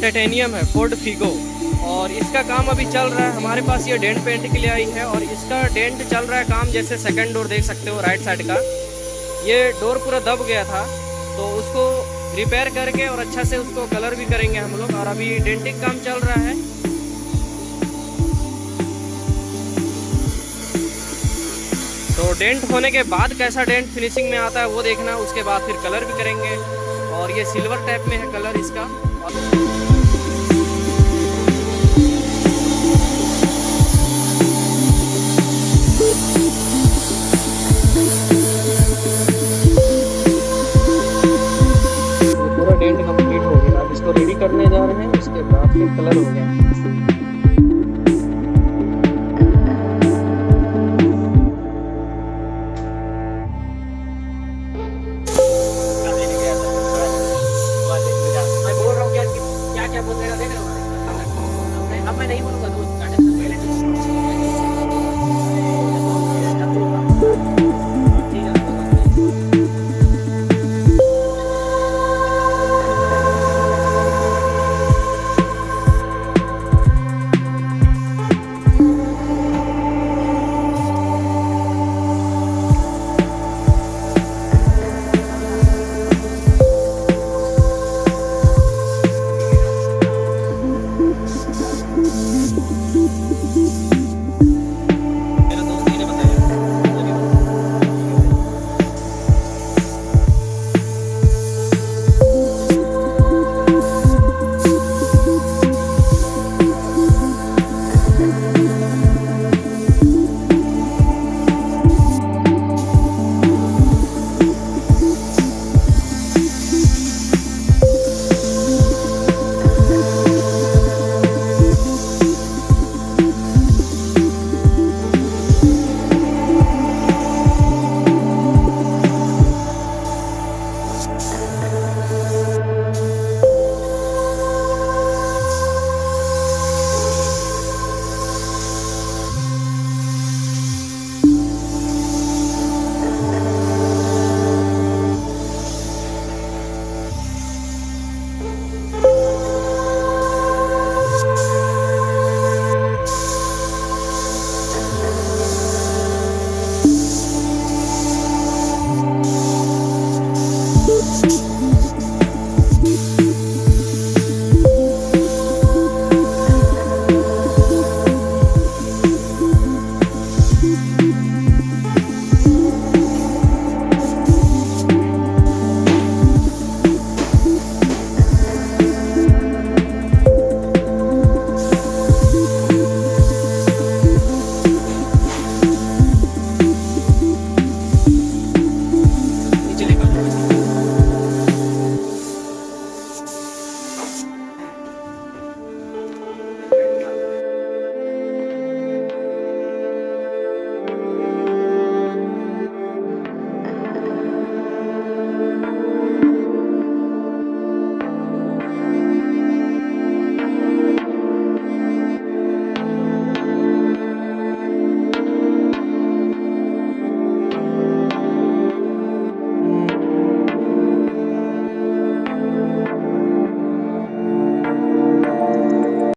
Titanium है, Ford Figo. और इसका काम अभी चल रहा है। हमारे पास ये डेंट पेंट के लिए आई है और इसका डेंट चल रहा है काम। जैसे सेकंड डोर देख सकते हो राइट साइड का, ये डोर पूरा दब गया था, तो उसको रिपेयर करके और अच्छा से उसको कलर भी करेंगे हम लोग। और अभी डेंटिंग काम चल रहा है। तो डेंट होने के बाद कैसा डेंट फिनिशिंग में आता है वो देखना, उसके बाद फिर कलर भी करेंगे। और ये सिल्वर टाइप में है कलर इसका। पूरा डेंट कंप्लीट हो गया, अब इसको रेडी करने जा रहे हैं, उसके बाद फिर कलर हो गया। क्या बोल रहे हैं, देख रहे हो? अब मैं नहीं बोलूँगा, तो